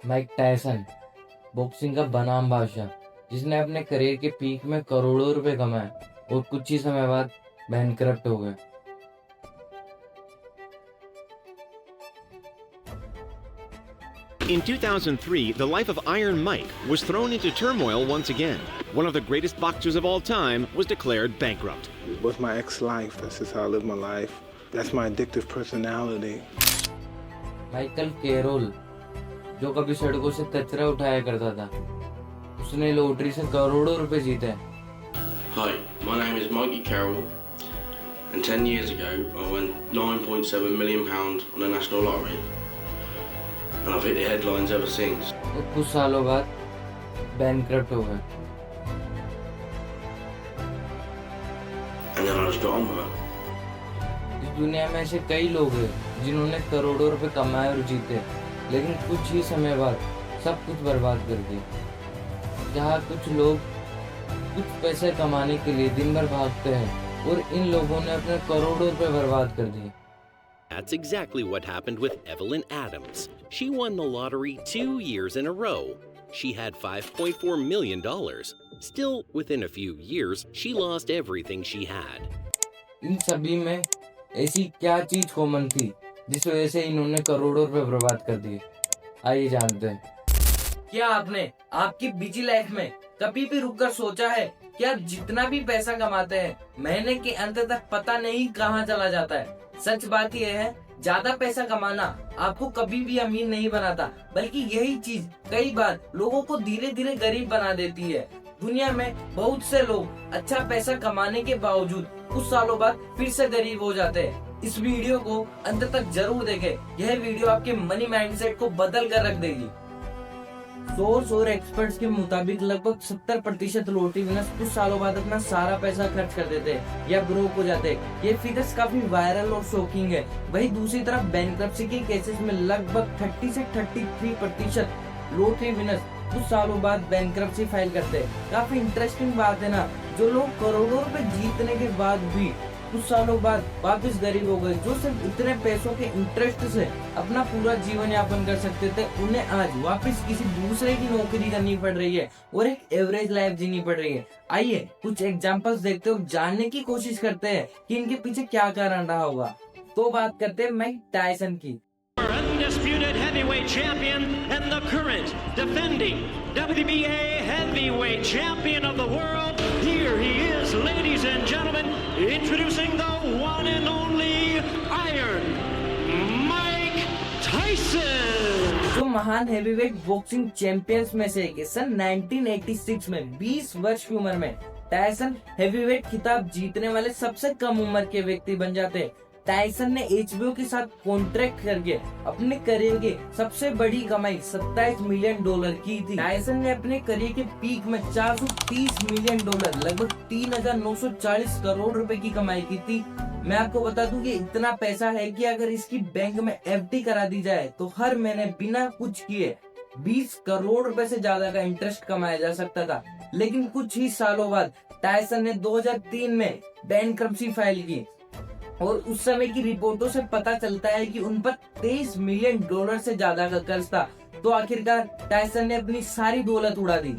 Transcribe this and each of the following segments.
Mike Tyson, boxing का बनाम बादशाह, जिसने अपने करियर के पीक में करोड़ों रुपए कमाए और कुछ ही समय बाद बैंकरप्ट हो गए। In 2003, the life of Iron Mike was thrown into turmoil once again. One of the greatest boxers of all time was declared bankrupt. What's my ex-life? That's just how I live my life. That's my addictive personality. Michael Carroll, जो कभी सड़कों से कचरा उठाया करता था, उसने lottery से करोड़ों रुपए जीते। Hi, my name is Mikey Carroll, and 10 years ago I won £9.7 million on the National Lottery, and I've hit the headlines ever since. और कुछ सालों बाद बैंकरप्ट हो गए। And then I just got on with it. इस दुनिया में ऐसे कई लोग हैं जिन्होंने करोड़ों रुपए कमाए और जीते, लेकिन कुछ ही समय बाद सब कुछ बर्बाद कर दिया। जहाँ कुछ लोग कुछ पैसे कमाने के लिए दिन भर भागते हैं और इन लोगों ने अपने करोड़ों रुपए बर्बाद कर दिए। That's exactly what happened with Evelyn Adams. She won the lottery 2 years in a row. She had $5.4 million. Still, within a few years, she lost everything she had. इन सभी में ऐसी क्या चीज कॉमन थी जिस वजह से इन्होंने करोड़ों रुपए बर्बाद कर दिए? आइए जानते हैं। क्या आपने आपकी बिजी लाइफ में कभी भी रुककर सोचा है कि आप जितना भी पैसा कमाते हैं महीने के अंत तक पता नहीं कहाँ चला जाता है? सच बात यह है, ज्यादा पैसा कमाना आपको कभी भी अमीर नहीं बनाता, बल्कि यही चीज कई बार लोगों को धीरे धीरे गरीब बना देती है। दुनिया में बहुत से लोग अच्छा पैसा कमाने के बावजूद कुछ सालों बाद फिर से गरीब हो जाते हैं। इस वीडियो को अंत तक जरूर देखें। यह वीडियो आपके मनी माइंडसेट को बदल कर रख देगी। सोर्स और एक्सपर्ट्स के मुताबिक लगभग 70% लॉटरी विनर्स कुछ सालों बाद अपना सारा पैसा खर्च कर देते हैं या ब्रोक हो जाते हैं। ये फिगर्स काफी वायरल और शॉकिंग है। वहीं दूसरी तरफ बैंकरप्सी के केसेस में लगभग 30 से 33% लॉटरी विनर्स कुछ सालों बाद बैंकरप्सी फाइल करते हैं। काफी इंटरेस्टिंग बात है ना, जो लोग करोड़ों रुपए जीतने के बाद भी कुछ सालों बाद वापस गरीब हो गए, जो सिर्फ इतने पैसों के इंटरेस्ट से अपना पूरा जीवन यापन कर सकते थे, उन्हें आज वापस किसी दूसरे की नौकरी करनी पड़ रही है और एक एवरेज लाइफ जीनी पड़ रही है। आइए कुछ एग्जांपल्स देखते हो, जानने की कोशिश करते हैं कि इनके पीछे क्या कारण रहा होगा। तो बात करते हैं माइक टायसन की। Undisputed heavyweight champion and the current defending WBA heavyweight champion of the world. Here he is, ladies and gentlemen, introducing the one and only Iron Mike Tyson. जो महान हेवीवेट बॉक्सिंग चैंपियंस में से एक है। सन 1986 में 20 वर्ष की उम्र में टायसन हेवीवेट खिताब जीतने वाले सबसे कम उम्र के व्यक्ति बन जाते हैं। टायसन ने HBO के साथ कॉन्ट्रैक्ट करके अपने करियर के सबसे बड़ी कमाई $27 मिलियन की थी। टायसन ने अपने करियर के पीक में $430 मिलियन, लगभग 3,940 करोड़ रुपए की कमाई की थी। मैं आपको बता दूं कि इतना पैसा है कि अगर इसकी बैंक में FD करा दी जाए तो हर महीने बिना कुछ किए 20 करोड़ रुपए से ज्यादा का इंटरेस्ट कमाया जा सकता था। लेकिन कुछ ही सालों बाद टायसन ने 2003 में बैंकरप्सी फाइल की और उस समय की रिपोर्टों से पता चलता है कि उन पर $23 मिलियन से ज्यादा का कर्ज था। तो आखिरकार टायसन ने अपनी सारी दौलत उड़ा दी।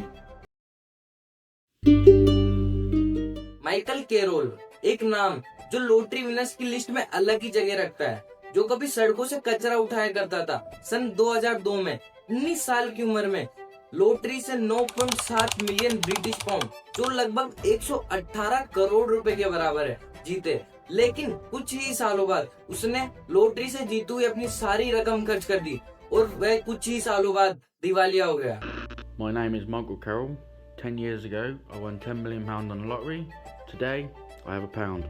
माइकल कैरोल, एक नाम जो लॉटरी विनर्स की लिस्ट में अलग ही जगह रखता है, जो कभी सड़कों से कचरा उठाया करता था। सन 2002 में 19 साल की उम्र में लॉटरी से 9.7 मिलियन ब्रिटिश पाउंड, जो लगभग 118 करोड़ रुपए के बराबर है, जीते। लेकिन कुछ ही सालों बाद उसने लॉटरी से जीती हुई अपनी सारी रकम खर्च कर दी और वह कुछ ही सालों बाद दिवालिया हो गया। My name is Michael Carroll. 10 years ago, I won £10 million on the lottery. Today, I have a pound.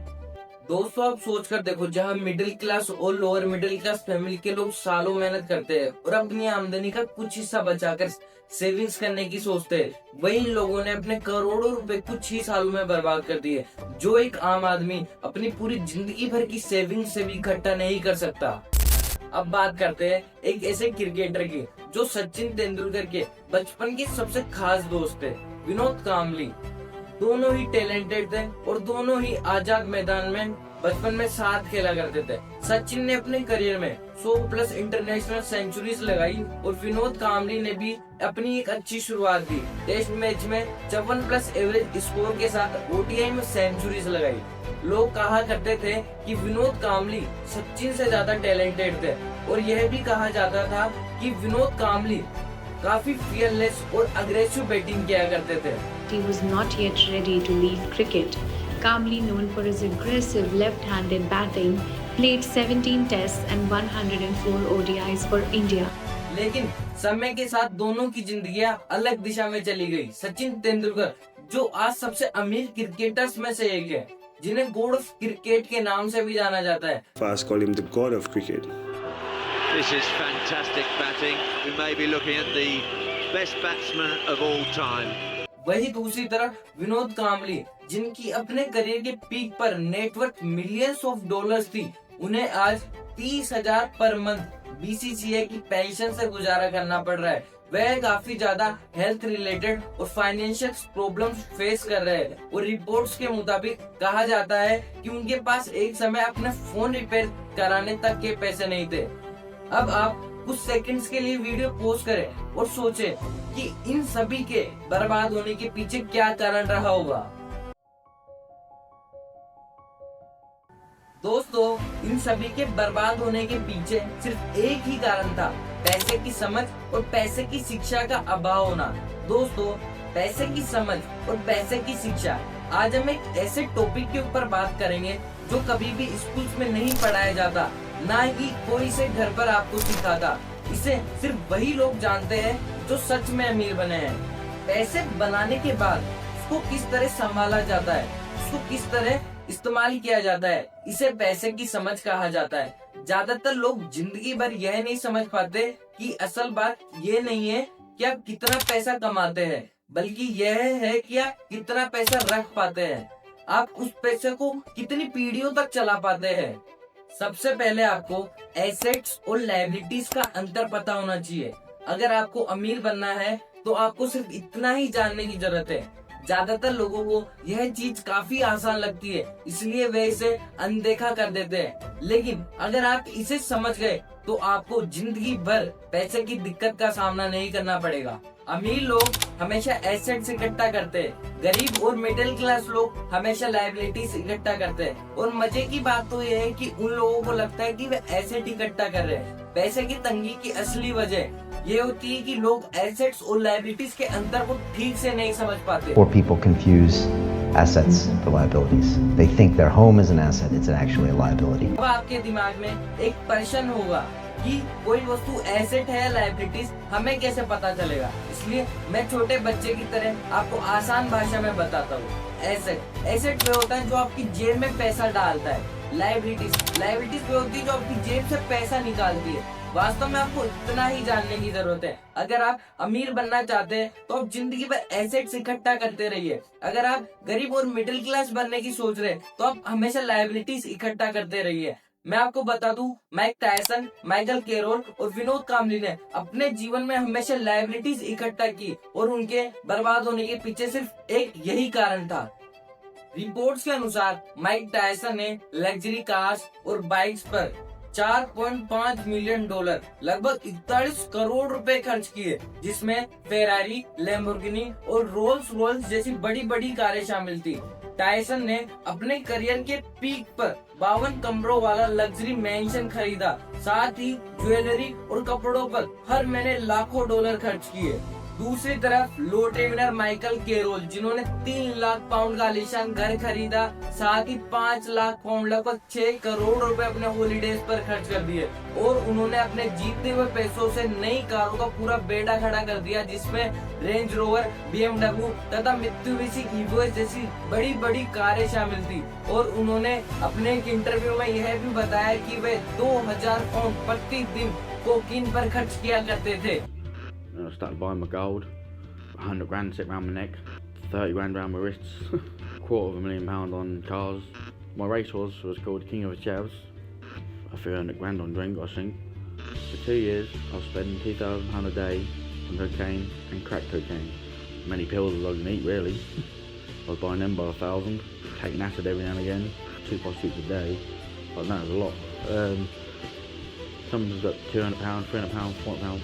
दोस्तों आप सोच कर देखो, जहाँ मिडिल क्लास और लोअर मिडिल क्लास फैमिली के लोग सालों मेहनत करते हैं और अपनी आमदनी का कुछ हिस्सा बचाकर सेविंग्स करने की सोचते हैं, वही लोगों ने अपने करोड़ों रुपए कुछ ही सालों में बर्बाद कर दिए, जो एक आम आदमी अपनी पूरी जिंदगी भर की सेविंग से भी इकट्ठा नहीं कर सकता। अब बात करते हैं एक ऐसे क्रिकेटर की जो सचिन तेंदुलकर के बचपन के सबसे खास दोस्त थे, विनोद कांबली। दोनों ही टैलेंटेड थे और दोनों ही आजाद मैदान में बचपन में साथ खेला करते थे। सचिन ने अपने करियर में 100+ इंटरनेशनल सेंचुरीज लगाई और विनोद कांबली ने भी अपनी एक अच्छी शुरुआत दी। टेस्ट मैच में 54+ एवरेज स्कोर के साथ ओडीआई में सेंचुरीज लगाई। लोग कहा करते थे कि विनोद कांबली सचिन से ज्यादा टैलेंटेड थे और यह भी कहा जाता था कि विनोद कांबली काफी फियरलेस और अग्रेसिव बैटिंग किया करते थे। He was not yet ready to leave cricket. Kambli, known for his aggressive left-handed batting, played 17 tests and 104 ODIs for India. लेकिन समय के साथ दोनों की जिंदगियां अलग दिशा में चली गई। सचिन तेंदुलकर, जो आज सबसे अमीर क्रिकेटर्स में से एक है, जिन्हें गॉड ऑफ क्रिकेट के नाम से भी जाना जाता है। Fast call him the god of cricket. This is fantastic batting. We may be looking at the best batsman of all time. वही दूसरी तरफ विनोद कांबली, जिनकी अपने करियर के पीक पर नेटवर्थ मिलियंस ऑफ डॉलर्स थी, उन्हें आज 30,000 पर मंथ बीसीसीआई की पेंशन से गुजारा करना पड़ रहा है। वह काफी ज्यादा हेल्थ रिलेटेड और फाइनेंशियल प्रॉब्लम्स फेस कर रहे हैं और रिपोर्ट्स के मुताबिक कहा जाता है कि उनके पास एक समय अपने फोन रिपेयर कराने तक के पैसे नहीं थे। अब आप कुछ सेकंड्स के लिए वीडियो पॉज करें और सोचें कि इन सभी के बर्बाद होने के पीछे क्या कारण रहा होगा। दोस्तों, इन सभी के बर्बाद होने के पीछे सिर्फ एक ही कारण था, पैसे की समझ और पैसे की शिक्षा का अभाव होना। दोस्तों, पैसे की समझ और पैसे की शिक्षा, आज हम एक ऐसे टॉपिक के ऊपर बात करेंगे जो कभी भी स्कूल में नहीं पढ़ाया जाता, ना ही कोई इसे घर पर आपको सिखाता। इसे सिर्फ वही लोग जानते हैं जो सच में अमीर बने हैं। पैसे बनाने के बाद उसको किस तरह संभाला जाता है, उसको किस तरह इस्तेमाल किया जाता है, इसे पैसे की समझ कहा जाता है। ज्यादातर लोग जिंदगी भर यह नहीं समझ पाते कि असल बात ये नहीं है कि आप कितना पैसा कमाते हैं, बल्कि यह है कि आप कितना पैसा रख पाते हैं, आप उस पैसे को कितनी पीढ़ियों तक चला पाते हैं। सबसे पहले आपको एसेट्स और लायबिलिटीज का अंतर पता होना चाहिए। अगर आपको अमीर बनना है तो आपको सिर्फ इतना ही जानने की जरूरत है। ज्यादातर लोगों को यह चीज काफी आसान लगती है, इसलिए वे इसे अनदेखा कर देते हैं। लेकिन अगर आप इसे समझ गए तो आपको जिंदगी भर पैसे की दिक्कत का सामना नहीं करना पड़ेगा। अमीर लोग हमेशा एसेट्स इकट्ठा करते हैं, गरीब और मिडिल क्लास लोग हमेशा लायबिलिटीज इकट्ठा करते हैं। और मजे की बात तो यह है कि उन लोगों को लगता है कि वे एसेट इकट्ठा कर रहे हैं। पैसे की तंगी की असली वजह ये होती है कि लोग एसेट्स और लायबिलिटीज के अंतर को ठीक से नहीं समझ पाते। Or people confuse assets for liabilities. They think their home is an asset, it's actually a liability. अब आपके दिमाग में एक प्रश्न होगा कि कोई वस्तु एसेट है या लायबिलिटीज, हमें कैसे पता चलेगा? इसलिए मैं छोटे बच्चे की तरह आपको आसान भाषा में बताता हूँ। एसेट वे होता है जो आपकी जेब में पैसा डालता है। लायबिलिटीज वे होती है जो आपकी जेब से पैसा निकालती है। वास्तव में आपको इतना ही जानने की जरूरत है। अगर आप अमीर बनना चाहते हैं तो आप जिंदगी भर एसेट्स इकट्ठा करते रहिए। अगर आप गरीब और मिडिल क्लास बनने की सोच रहे हैं तो आप हमेशा लायबिलिटीज इकट्ठा करते रहिए। मैं आपको बता दूं, माइक टायसन, माइकल कैरोल और विनोद कांबली ने अपने जीवन में हमेशा लायबिलिटीज इकट्ठा की और उनके बर्बाद होने के पीछे सिर्फ एक यही कारण था। रिपोर्ट्स के अनुसार माइक टायसन ने लग्जरी कार्स और बाइक्स पर $4.5 मिलियन, लगभग 41 करोड़ रुपए खर्च किए, जिसमें फेरारी, लैम्बोर्गिनी और रोल्स रॉयस जैसी बड़ी बड़ी कारें शामिल थी। टायसन ने अपने करियर के पीक पर 52 कमरों वाला लग्जरी मैंशन खरीदा, साथ ही ज्वेलरी और कपड़ों पर हर महीने लाखों डॉलर खर्च किए। दूसरी तरफ लॉटरी विनर माइकल कैरोल, जिन्होंने 3 लाख पाउंड का आलीशान घर खरीदा, साथ ही 5 लाख पाउंड लगभग 6 करोड़ रुपए अपने हॉलीडेज पर खर्च कर दिए और उन्होंने अपने जीतते हुए पैसों से नई कारों का पूरा बेड़ा खड़ा कर दिया, जिसमें रेंज रोवर, BMW तथा मित्सुबिशी इवोस जैसी बड़ी बड़ी कारें शामिल थी। और उन्होंने अपने एक इंटरव्यू में यह भी बताया कि वे 2000 पाउंड प्रति दिन कोकीन पर खर्च किया करते थे। I started buying my gold, 100 grand sitting around my neck, 30 grand around my wrists, £250,000 on cars. My racehorse was called King of the Chavs. I threw 100 grand on drink, I think. For 2 years, I was spending £2,000 a day on cocaine and crack cocaine. Many pills as I can eat, really. I was buying them by 1,000, taking acid every now and again, 2 prostitutes a day. But that was a lot. Someone's got £200, £300, £400.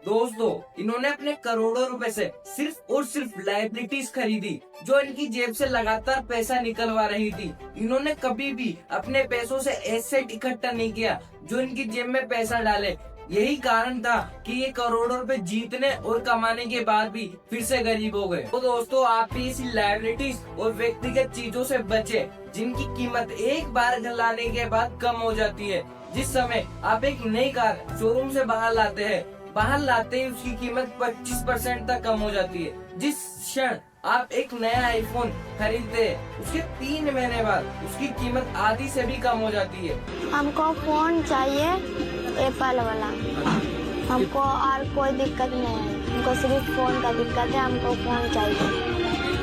दोस्तों, इन्होंने अपने करोड़ों रुपए से सिर्फ और सिर्फ liabilities खरीदी जो इनकी जेब से लगातार पैसा निकलवा रही थी। इन्होंने कभी भी अपने पैसों से एसेट इकट्ठा नहीं किया जो इनकी जेब में पैसा डाले। यही कारण था कि ये करोड़ों रुपए जीतने और कमाने के बाद भी फिर से गरीब हो गए। तो दोस्तों, आप भी इसी लाइबिलिटीज और व्यक्तिगत चीजों से बचे जिनकी कीमत एक बार लाने के बाद कम हो जाती है। जिस समय आप एक नई कार शोरूम से बाहर लाते ही उसकी कीमत 25% तक कम हो जाती है। जिस क्षण आप एक नया आईफोन खरीदते हैं उसके 3 महीने बाद उसकी कीमत आधी से भी कम हो जाती है। हमको फोन चाहिए एप्पल वाला, हमको और कोई दिक्कत नहीं है, हमको सिर्फ फोन का दिक्कत है, हमको फोन चाहिए।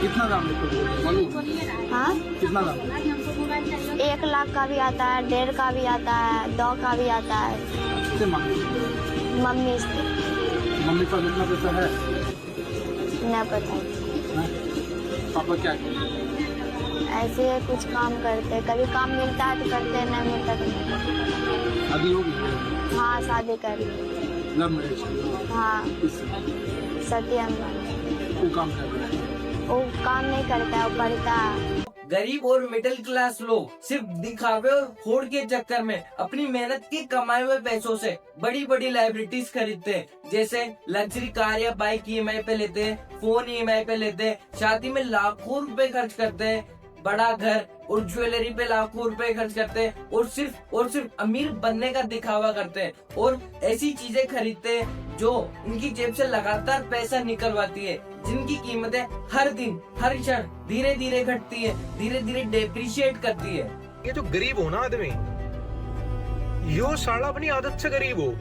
कितना दाम है? हाँ, कितना दाम? 1 लाख का भी आता है, 1.5 का भी आता है, 2 का भी आता है। मम्मी से। मम्मी का कितना पैसा है? नहीं पता। पापा क्या करते? ऐसे कुछ काम करते, कभी काम मिलता है तो करते, नहीं मिलता तो नहीं। शादी हो गई? हाँ, शादी कर ली। Love marriage? हाँ, सत्यम। वो काम करता है? वो काम नहीं करता है, वो पढ़ता है। गरीब और मिडिल क्लास लोग सिर्फ दिखावे और होड़ के चक्कर में अपनी मेहनत के कमाए हुए पैसों से बड़ी बड़ी लाइबिलिटीज खरीदते हैं, जैसे लग्जरी कार या बाइक ईएमआई पे लेते हैं, फोन ईएमआई पे लेते हैं, शादी में लाखों रुपए खर्च करते हैं, बड़ा घर और ज्वेलरी पे लाखों रुपए खर्च करते हैं और सिर्फ अमीर बनने का दिखावा करते हैं और ऐसी चीजें खरीदते हैं जो उनकी जेब से लगातार पैसा निकलवाती है, जिनकी कीमतें हर दिन हर क्षण धीरे धीरे घटती है, धीरे धीरे डेप्रिशिएट करती है। ये जो गरीब हो ना आदमी, यो साला अपनी आदत से गरीब हो।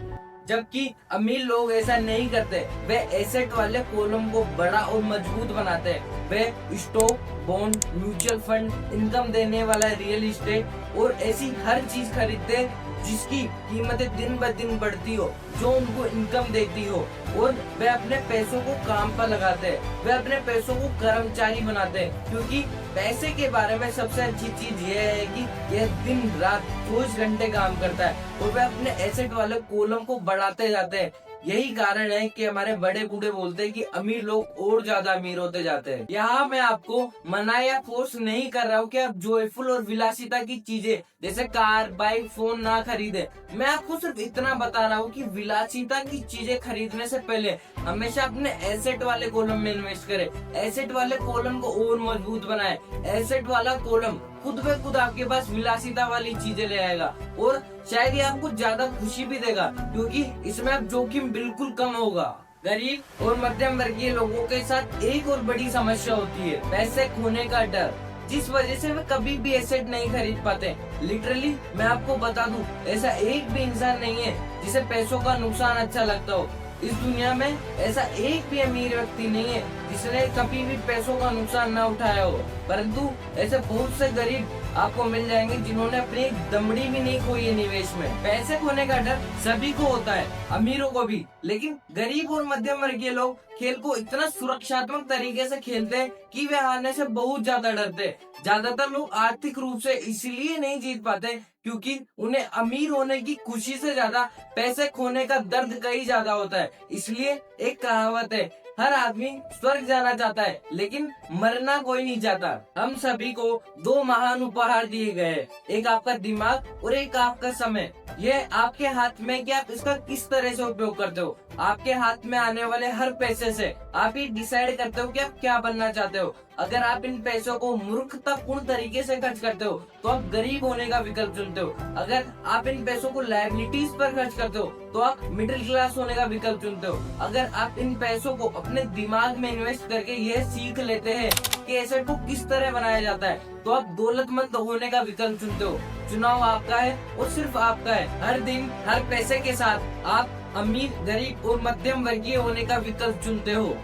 जबकि अमीर लोग ऐसा नहीं करते, वे एसेट वाले कॉलम को बड़ा और मजबूत बनाते हैं। वे stock, bond, mutual fund, income देने वाला रियल एस्टेट और ऐसी हर चीज खरीदते हैं जिसकी कीमतें दिन ब दिन बढ़ती हो, जो उनको इनकम देती हो, और वे अपने पैसों को काम पर लगाते हैं। वे अपने पैसों को कर्मचारी बनाते हैं, क्योंकि पैसे के बारे में सबसे अच्छी चीज ये है कि यह दिन रात 24 घंटे काम करता है और वे अपने एसेट वाले कॉलम को बढ़ाते जाते हैं। यही कारण है कि हमारे बड़े बूढ़े बोलते हैं कि अमीर लोग और ज्यादा अमीर होते जाते हैं। यहाँ मैं आपको मना या फोर्स नहीं कर रहा हूँ कि आप जॉयफुल और विलासिता की चीजें जैसे कार, बाइक, फोन ना खरीदे। मैं आपको सिर्फ इतना बता रहा हूँ कि विलासिता की चीजें खरीदने से पहले हमेशा अपने एसेट वाले कॉलम में इन्वेस्ट करें। एसेट वाले कॉलम को और मजबूत बनाए। एसेट वाला कॉलम खुद ब खुद आपके पास विलासिता वाली चीजें ले आएगा और शायद ये आपको ज्यादा खुशी भी देगा, क्योंकि इसमें अब जोखिम बिल्कुल कम होगा। गरीब और मध्यम वर्गीय लोगों के साथ एक और बड़ी समस्या होती है पैसे खोने का डर, जिस वजह से वे कभी भी एसेट नहीं खरीद पाते। लिटरली मैं आपको बता दूं, ऐसा एक भी इंसान नहीं है जिसे पैसों का नुकसान अच्छा लगता हो। इस दुनिया में ऐसा एक भी अमीर व्यक्ति नहीं है जिसने कभी भी पैसों का नुकसान न उठाया हो, परंतु ऐसे बहुत से गरीब आपको मिल जाएंगे जिन्होंने अपनी दमड़ी भी नहीं खोई है निवेश में। पैसे खोने का डर सभी को होता है, अमीरों को भी, लेकिन गरीब और मध्यम वर्गीय लोग खेल को इतना सुरक्षात्मक तरीके से खेलते हैं कि वे हारने से बहुत ज्यादा डरते हैं। ज्यादातर लोग आर्थिक रूप से इसलिए नहीं जीत पाते क्योंकि उन्हें अमीर होने की खुशी से ज्यादा पैसे खोने का दर्द कहीं ज्यादा होता है। इसलिए एक कहावत है, हर आदमी स्वर्ग जाना चाहता है लेकिन मरना कोई नहीं चाहता। हम सभी को 2 महान उपहार दिए गए, एक आपका दिमाग और एक आपका समय। ये आपके हाथ में कि आप इसका किस तरह से उपयोग करते हो। आपके हाथ में आने वाले हर पैसे से आप ये डिसाइड करते हो कि आप क्या बनना चाहते हो। अगर आप इन पैसों को मूर्खतापूर्ण तरीके से खर्च करते हो तो आप गरीब होने का विकल्प चुनते हो। अगर आप इन पैसों को लायबिलिटीज पर खर्च करते हो तो आप मिडिल क्लास होने का विकल्प चुनते हो। अगर आप इन पैसों को अपने दिमाग में इन्वेस्ट करके यह सीख लेते हैं कि एसेट को किस तरह बनाया जाता है तो आप दौलतमंद होने का विकल्प चुनते हो। चुनाव आपका है और सिर्फ आपका है। हर दिन हर पैसे के साथ आप अमीर, गरीब और मध्यम वर्गीय होने का विकल्प चुनते हो।